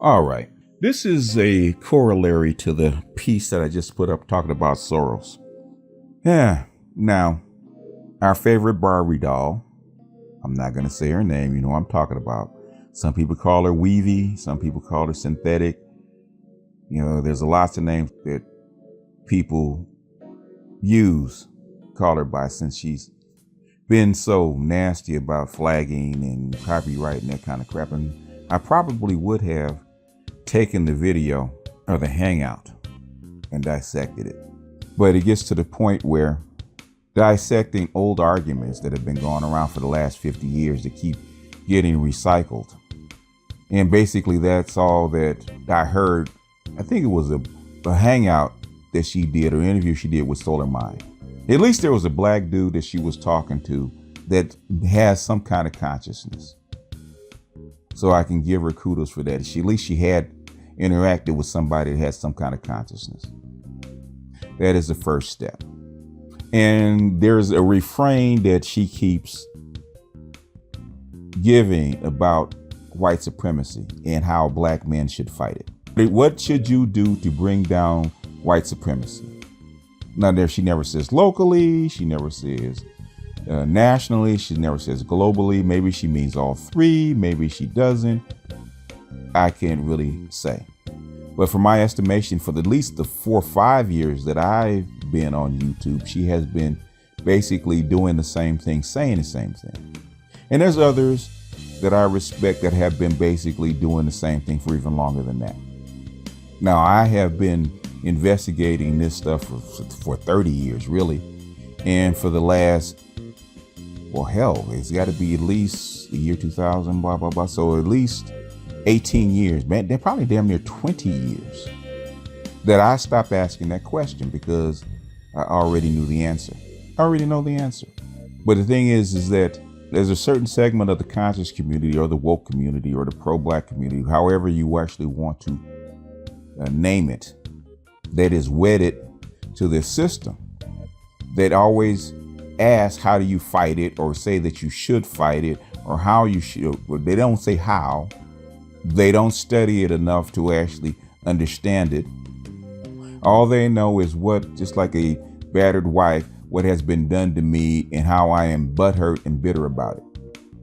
All right. This is a corollary to the piece that I just put up talking about Soros. Yeah. Now, our favorite Barbie doll, I'm not going to say her name, you know what I'm talking about. Some people call her Weavy, some people call her synthetic. You know, there's lots of names that people call her by, since she's been so nasty about flagging and copyright and that kind of crap. And I probably would have taken the video or the hangout and dissected it. But it gets to the point where dissecting old arguments that have been going around for the last 50 years that keep getting recycled. And basically that's all that I heard. I think it was a hangout that she did, or interview she did with Solar Mind. At least there was a black dude that she was talking to that has some kind of consciousness. So I can give her kudos for that. At least she had interacted with somebody that has some kind of consciousness. That is the first step. And there's a refrain that she keeps giving about white supremacy and how black men should fight it. What should you do to bring down white supremacy? Now, there she never says locally, she never says nationally, she never says globally. Maybe she means all three, maybe she doesn't. I can't really say. But for my estimation, for at least the 4 or 5 years that I've been on YouTube, she has been basically doing the same thing, saying the same thing. And there's others that I respect that have been basically doing the same thing for even longer than that. Now, I have been investigating this stuff for 30 years, really. And for the last, well, hell, it's got to be at least the year 2000, blah, blah, blah. So at least 18 years, man, they're probably damn near 20 years that I stopped asking that question because I already knew the answer. I already know the answer. But the thing is that there's a certain segment of the conscious community or the woke community or the pro-black community, however you actually want to name it, that is wedded to this system, that always ask, how do you fight it, or say that you should fight it, or how you should. They don't say how. They don't study it enough to actually understand it. All they know is what, just like a battered wife, what has been done to me and how I am butthurt and bitter about it.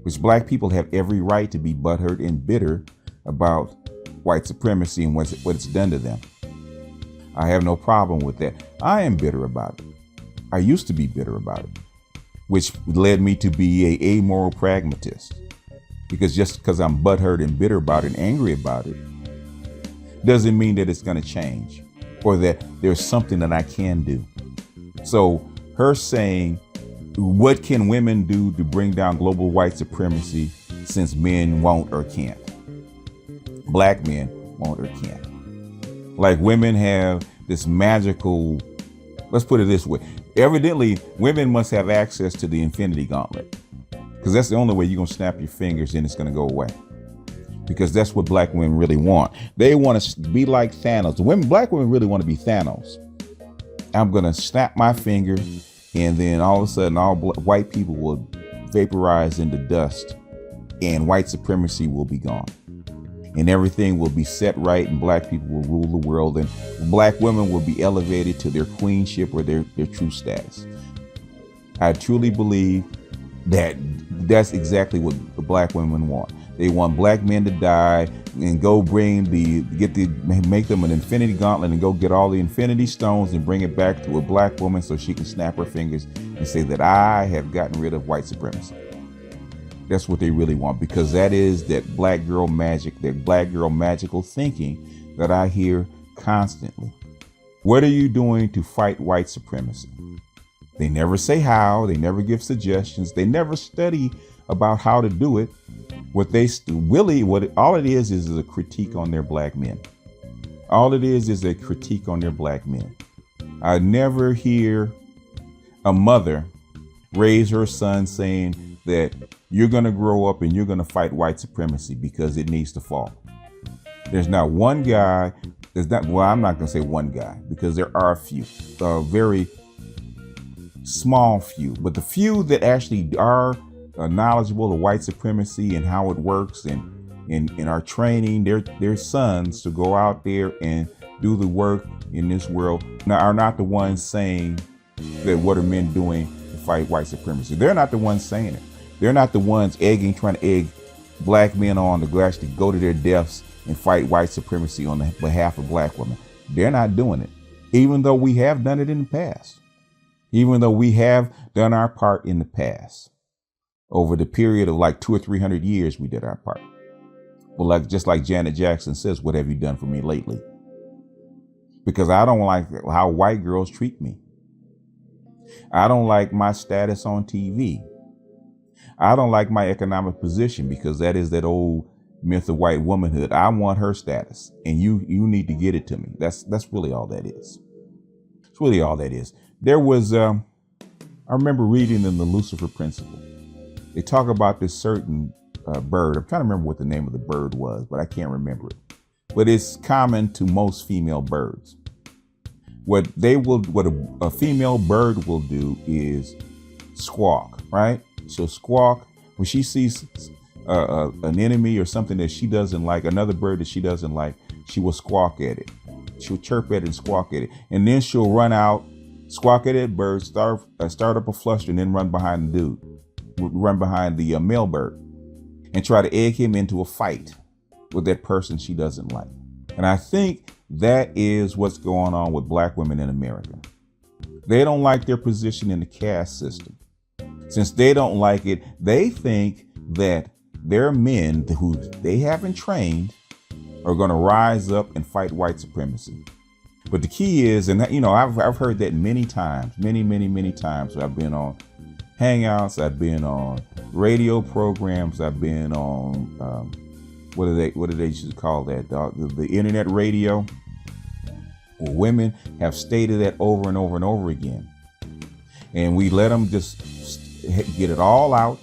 Which black people have every right to be butthurt and bitter about white supremacy and what it's done to them. I have no problem with that. I am bitter about it. I used to be bitter about it, which led me to be a amoral pragmatist. Because just because I'm butthurt and bitter about it and angry about it doesn't mean that it's going to change or that there's something that I can do. So her saying, what can women do to bring down global white supremacy since men won't or can't? Black men won't or can't. Like, women have this magical, let's put it this way. Evidently, women must have access to the Infinity Gauntlet, because that's the only way you're going to snap your fingers and it's going to go away. Because that's what black women really want. They want to be like Thanos. Black women really want to be Thanos. I'm going to snap my finger and then all of a sudden all white people will vaporize into dust and white supremacy will be gone. And everything will be set right and black people will rule the world and black women will be elevated to their queenship or their true status. I truly believe that that's exactly what the black women want. They want black men to die and go make them an Infinity Gauntlet and go get all the Infinity Stones and bring it back to a black woman so she can snap her fingers and say that I have gotten rid of white supremacy. That's what they really want, because that is that black girl magic, that black girl magical thinking that I hear constantly. What are you doing to fight white supremacy? They never say how, they never give suggestions, they never study about how to do it. What all it is a critique on their black men. All it is a critique on their black men. I never hear a mother raise her son saying that you're going to grow up and you're going to fight white supremacy because it needs to fall. There's not one guy, I'm not going to say one guy, because there are a few, a very small few, but the few that actually are knowledgeable of white supremacy and how it works and and are training their sons to go out there and do the work in this world are not the ones saying that what are men doing to fight white supremacy. They're not the ones saying it. They're not the ones trying to egg black men on to actually go to their deaths and fight white supremacy on the behalf of black women. They're not doing it, even though we have done it in the past. Even though we have done our part in the past. Over the period of like 200 or 300 years, we did our part. But just like Janet Jackson says, what have you done for me lately? Because I don't like how white girls treat me. I don't like my status on TV. I don't like my economic position, because that is that old myth of white womanhood. I want her status, and you need to get it to me. That's really all that is. It's really all that is. There was, I remember reading in the Lucifer Principle, they talk about this certain bird. I'm trying to remember what the name of the bird was, but I can't remember it. But it's common to most female birds. What a female bird will do is squawk, right? She'll squawk when she sees an enemy or something that she doesn't like, another bird that she doesn't like. She will squawk at it. She'll chirp at it and squawk at it, and then she'll run out, squawk at that bird, start up a fluster, and then run behind the male bird, and try to egg him into a fight with that person she doesn't like. And I think that is what's going on with black women in America. They don't like their position in the caste system. Since they don't like it, they think that their men who they haven't trained are going to rise up and fight white supremacy. But the key is, and I've heard that many times. I've been on Hangouts, I've been on radio programs, I've been on what do they used to call that? The internet radio. Well, women have stated that over and over and over again, and we let them just get it all out,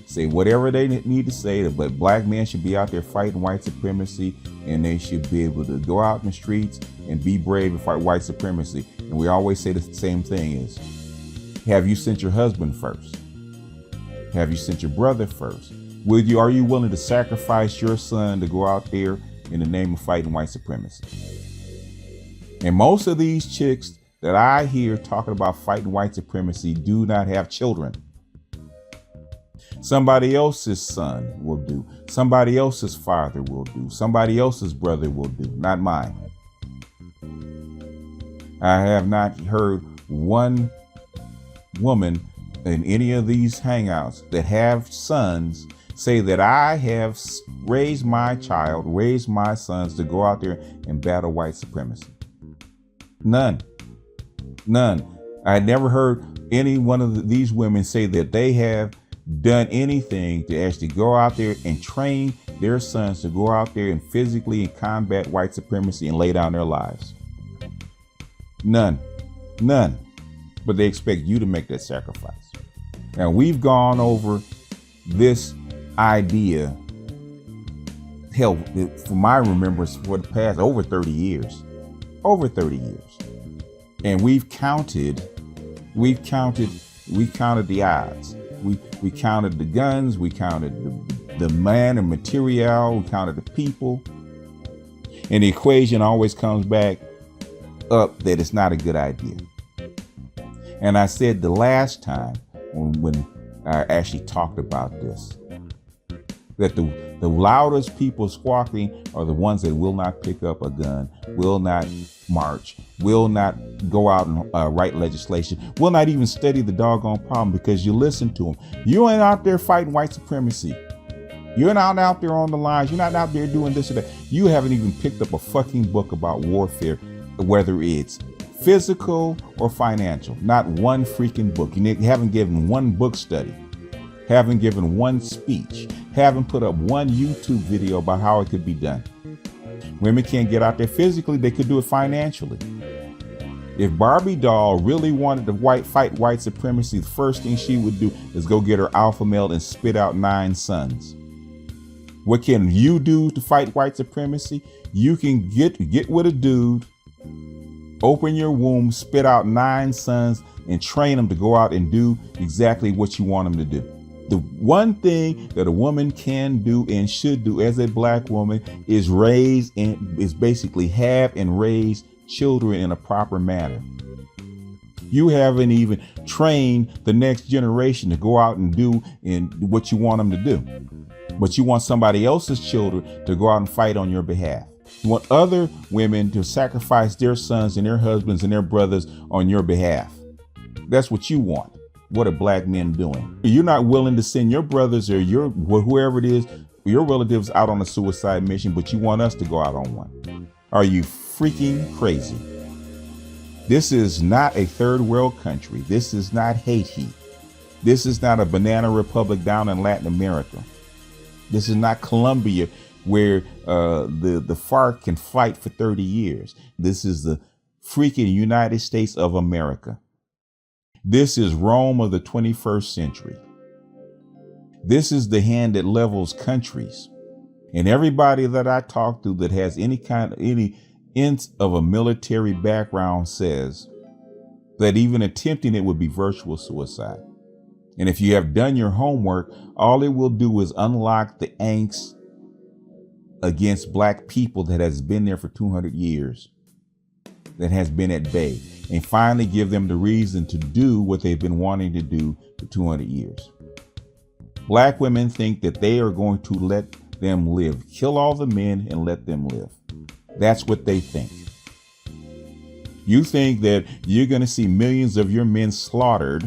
say whatever they need to say. But black men should be out there fighting white supremacy, and they should be able to go out in the streets and be brave and fight white supremacy. And we always say the same thing is, have you sent your husband first? Have you sent your brother first? Are you willing to sacrifice your son to go out there in the name of fighting white supremacy? And most of these chicks that I hear talking about fighting white supremacy do not have children. Somebody else's son will do. Somebody else's father will do. Somebody else's brother will do. Not mine. I have not heard one woman in any of these hangouts that have sons say that I have raised my sons to go out there and battle white supremacy. None. I never heard any one of these women say that they have done anything to actually go out there and train their sons to go out there and physically and combat white supremacy and lay down their lives. None. But they expect you to make that sacrifice. Now, we've gone over this idea, hell, from my remembrance, for the past over 30 years. And we've counted the odds. We counted the guns, we counted the man and material, we counted the people. And the equation always comes back up that it's not a good idea. And I said the last time when I actually talked about this, that the loudest people squawking are the ones that will not pick up a gun, will not march, will not go out and write legislation, will not even study the doggone problem, because you listen to them. You ain't out there fighting white supremacy. You're not out there on the lines. You're not out there doing this or that. You haven't even picked up a fucking book about warfare, whether it's physical or financial. Not one freaking book. You haven't given one book study, haven't given one speech, haven't put up one YouTube video about how it could be done. Women can't get out there physically, they could do it financially. If Barbie doll really wanted to fight white supremacy, the first thing she would do is go get her alpha male and spit out 9 sons. What can you do to fight white supremacy? You can get with a dude, open your womb, spit out 9 sons, and train them to go out and do exactly what you want them to do. The one thing that a woman can do and should do as a black woman is basically have and raise children in a proper manner. You haven't even trained the next generation to go out and do what you want them to do. But you want somebody else's children to go out and fight on your behalf. You want other women to sacrifice their sons and their husbands and their brothers on your behalf. That's what you want. What are black men doing? You're not willing to send your brothers or whoever it is, your relatives out on a suicide mission, but you want us to go out on one. Are you freaking crazy? This is not a third world country. This is not Haiti. This is not a banana republic down in Latin America. This is not Colombia where the FARC can fight for 30 years. This is the freaking United States of America. This is Rome of the 21st century. This is the hand that levels countries. And everybody that I talk to that has any inch of a military background says that even attempting it would be virtual suicide. And if you have done your homework, all it will do is unlock the angst against black people that has been there for 200 years, that has been at bay, and finally give them the reason to do what they've been wanting to do for 200 years. Black women think that they are going to let them live, kill all the men and let them live. That's what they think. You think that you're going to see millions of your men slaughtered,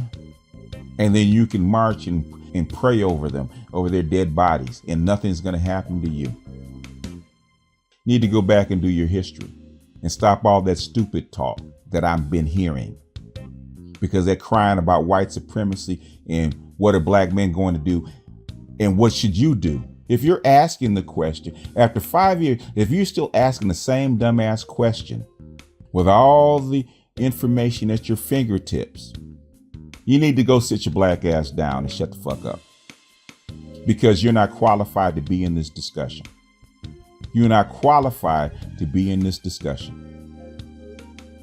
and then you can march and pray over them, over their dead bodies, and nothing's going to happen to you. You need to go back and do your history and stop all that stupid talk that I've been hearing, because they're crying about white supremacy and what are black men going to do and what should you do? If you're asking the question after 5 years, if you're still asking the same dumbass question with all the information at your fingertips, you need to go sit your black ass down and shut the fuck up, because you're not qualified to be in this discussion. You're not qualified to be in this discussion,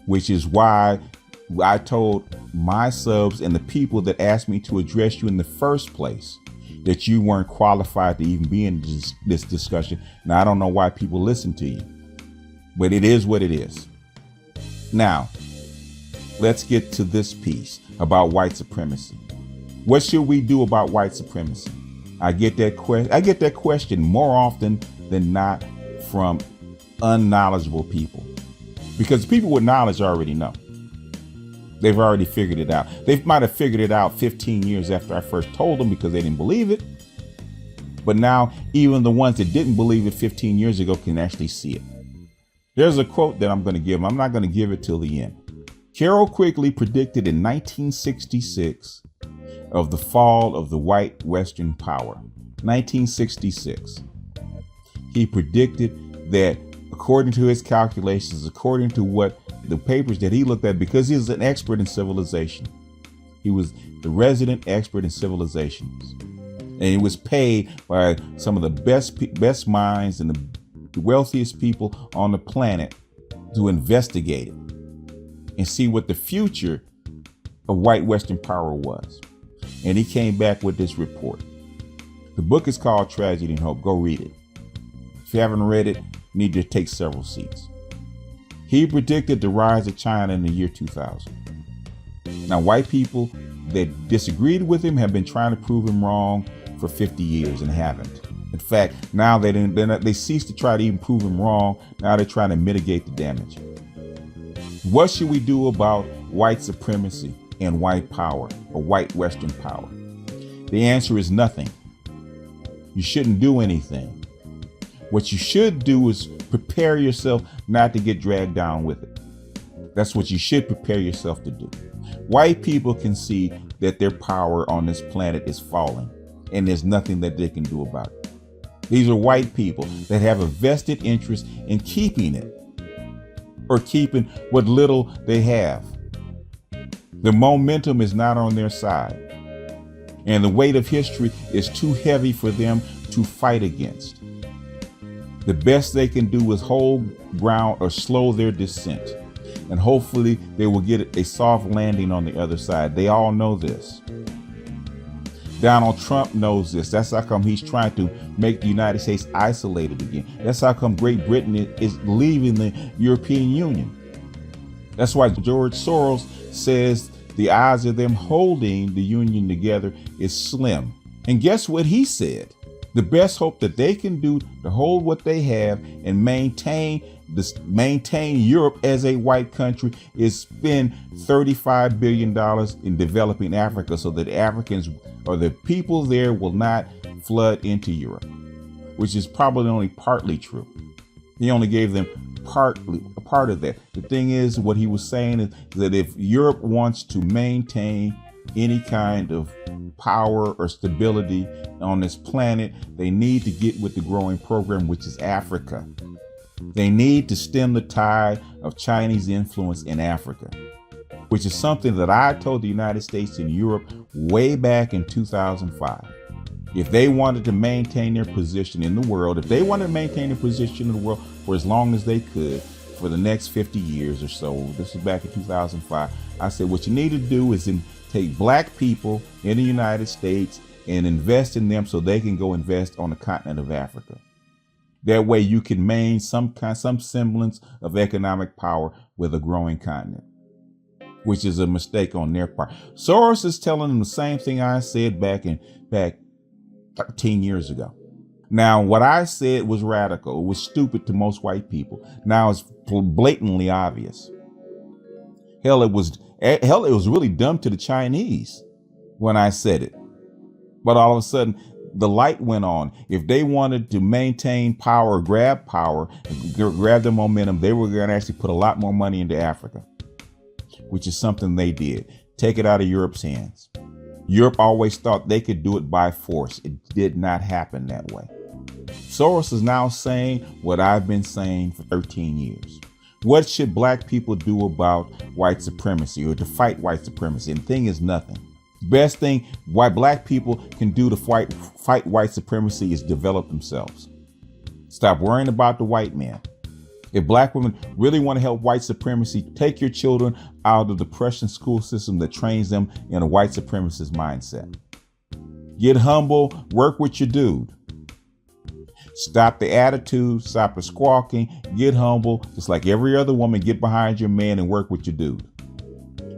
which is why I told my subs and the people that asked me to address you in the first place that you weren't qualified to even be in this discussion. Now, I don't know why people listen to you, but it is what it is. Now, let's get to this piece about white supremacy. What should we do about white supremacy? I get that question more often than not from unknowledgeable people, because people with knowledge already know. They've already figured it out. They might have figured it out 15 years after I first told them because they didn't believe it. But now even the ones that didn't believe it 15 years ago can actually see it. There's a quote that I'm going to give them. I'm not going to give it till the end. Carroll Quigley predicted in 1966 of the fall of the white Western power. 1966. He predicted that, according to his calculations, according to what the papers that he looked at, because he was an expert in civilization. He was the resident expert in civilizations. And he was paid by some of the best minds and the wealthiest people on the planet to investigate it and see what the future of white Western power was. And he came back with this report. The book is called Tragedy and Hope. Go read it. If you haven't read it, you need to take several seats. He predicted the rise of China in the year 2000. Now, white people that disagreed with him have been trying to prove him wrong for 50 years and haven't. In fact, now they ceased to try to even prove him wrong. Now they're trying to mitigate the damage. What should we do about white supremacy and white power, or white Western power? The answer is nothing. You shouldn't do anything. What you should do is prepare yourself not to get dragged down with it. That's what you should prepare yourself to do. White people can see that their power on this planet is falling, and there's nothing that they can do about it. These are white people that have a vested interest in keeping it, or keeping what little they have. The momentum is not on their side, and the weight of history is too heavy for them to fight against. The best they can do is hold ground or slow their descent, and hopefully they will get a soft landing on the other side. They all know this. Donald Trump knows this. That's how come he's trying to make the United States isolated again. That's how come Great Britain is leaving the European Union. That's why George Soros says the odds of them holding the union together is slim. And guess what he said? The best hope that they can do to hold what they have and maintain Europe as a white country is spend $35 billion in developing Africa so that Africans or the people there will not flood into Europe, which is probably only partly true. He only gave them a part of that. The thing is, what he was saying is that if Europe wants to maintain any kind of power or stability on this planet, they need to get with the growing program, which is Africa. They need to stem the tide of Chinese influence in Africa, which is something that I told the United States and Europe way back in 2005. If they wanted to maintain their position in the world, if they wanted to maintain their position in the world for as long as they could, for the next 50 years or so, this was back in 2005, I said, what you need to do is take black people in the United States and invest in them so they can go invest on the continent of Africa. That way you can maintain some semblance of economic power with a growing continent, which is a mistake on their part. Soros is telling them the same thing I said back 13 years ago. Now, what I said was radical. It was stupid to most white people. Now it's blatantly obvious. Hell, it was really dumb to the Chinese when I said it. But all of a sudden, the light went on. If they wanted to maintain power, grab the momentum, they were going to actually put a lot more money into Africa, which is something they did. Take it out of Europe's hands. Europe always thought they could do it by force. It did not happen that way. Soros is now saying what I've been saying for 13 years. What should black people do about white supremacy or to fight white supremacy? And the thing is nothing. Best thing black people can do to fight white supremacy is develop themselves. Stop worrying about the white man. If black women really want to help white supremacy, take your children out of the Prussian school system that trains them in a white supremacist mindset. Get humble, work with your dude. Stop the attitude, stop the squawking, get humble. Just like every other woman, get behind your man and work with your dude.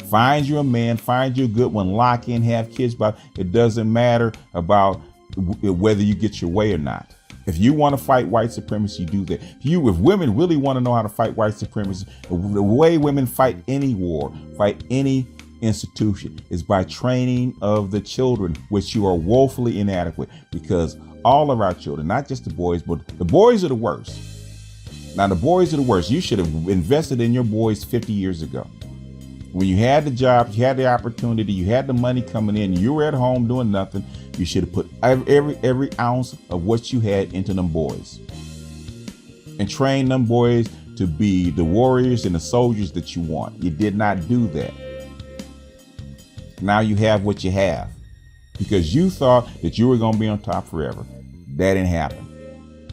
Find you a man, find you a good one, lock in, have kids. But it doesn't matter about whether you get your way or not. If you want to fight white supremacy, do that. If women really want to know how to fight white supremacy, the way women fight any war, fight any institution, is by training of the children, which you are woefully inadequate, because all of our children, not just the boys, but the boys are the worst. Now, the boys are the worst. You should have invested in your boys 50 years ago. When you had the job, you had the opportunity, you had the money coming in, you were at home doing nothing, you should have put every ounce of what you had into them boys and train them boys to be the warriors and the soldiers that you want. You did not do that. Now you have what you have because you thought that you were going to be on top forever. That didn't happen.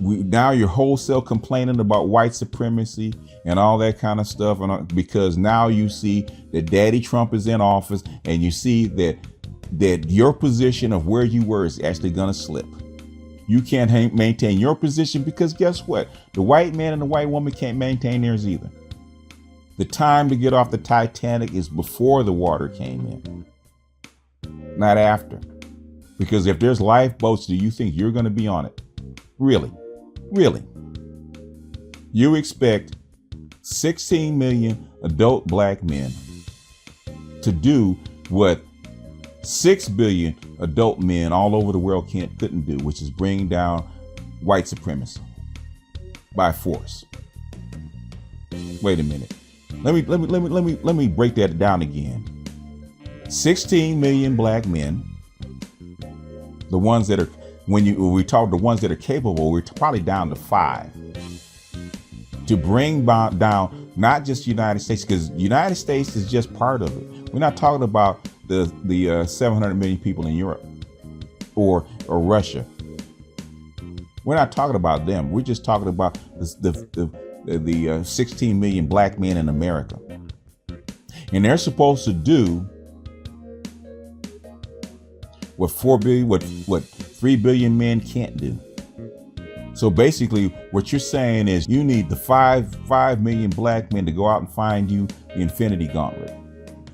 Now you're wholesale complaining about white supremacy and all that kind of stuff, because now you see that Daddy Trump is in office, and you see that your position of where you were is actually going to slip. You can't maintain your position because guess what? The white man and the white woman can't maintain theirs either. The time to get off the Titanic is before the water came in, not after. Because if there's lifeboats, do you think you're going to be on it? Really? Really? You expect 16 million adult black men to do what 6 billion adult men all over the world couldn't do, which is bring down white supremacy by force. Wait a minute. Let me break that down again. 16 million black men, the ones that are, when we talk the ones that are capable, we're probably down to 5. To bring down not just the United States, because the United States is just part of it. We're not talking about the 700 million people in Europe or Russia. We're not talking about them. We're just talking about the 16 million black men in America. And they're supposed to do what 4 billion, what 3 billion men can't do. So basically what you're saying is you need the 5 million black men to go out and find you the Infinity Gauntlet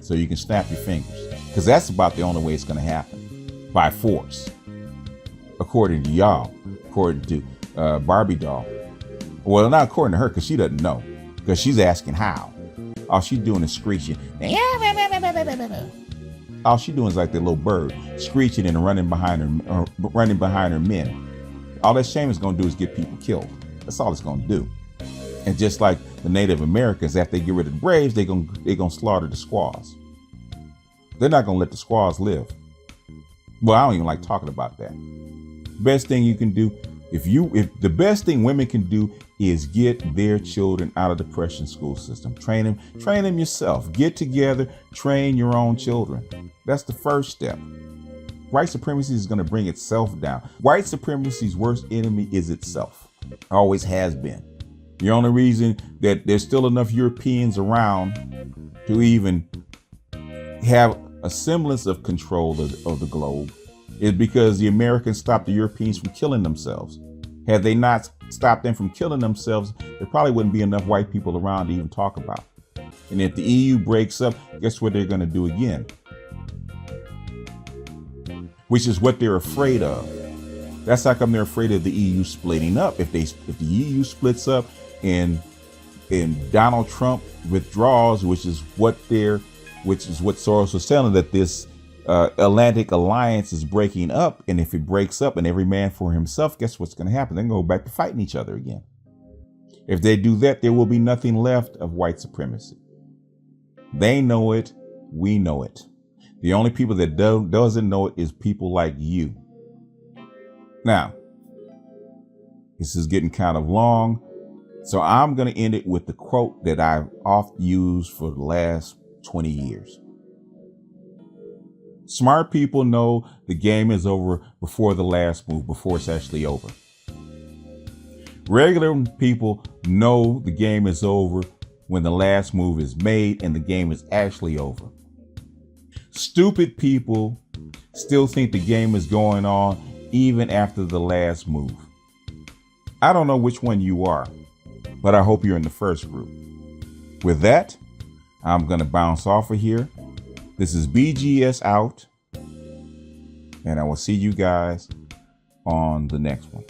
so you can snap your fingers, because that's about the only way it's going to happen, by force, according to y'all, according to Barbie doll. Well, not according to her, because she doesn't know, because she's asking how. All she's doing is screeching. All she's doing is like that little bird screeching and running behind her men. All that shame is going to do is get people killed. That's all it's going to do. And just like the Native Americans, after they get rid of the Braves, they're going to slaughter the squaws. They're not going to let the squaws live. Well, I don't even like talking about that. Best thing you can do, if the best thing women can do is get their children out of the Depression school system. Train them yourself. Get together, train your own children. That's the first step. White supremacy is going to bring itself down. White supremacy's worst enemy is itself. Always has been. The only reason that there's still enough Europeans around to even have a semblance of control of the globe is because the Americans stopped the Europeans from killing themselves. Had they not stopped them from killing themselves, there probably wouldn't be enough white people around to even talk about. And if the EU breaks up, guess what they're going to do again? Which is what they're afraid of. That's how come they're afraid of the EU splitting up. If the EU splits up and Donald Trump withdraws, which is what Soros was telling, that this Atlantic alliance is breaking up, and if it breaks up and every man for himself, guess what's going to happen? They're going to go back to fighting each other again. If they do that, there will be nothing left of white supremacy. They know it. We know it. The only people that doesn't know it is people like you. Now, this is getting kind of long, so I'm going to end it with the quote that I've often used for the last 20 years. Smart people know the game is over before the last move, before it's actually over. Regular people know the game is over when the last move is made and the game is actually over. Stupid people still think the game is going on even after the last move. I don't know which one you are, but I hope you're in the first group. With that, I'm going to bounce off of here. This is BGS out, and I will see you guys on the next one.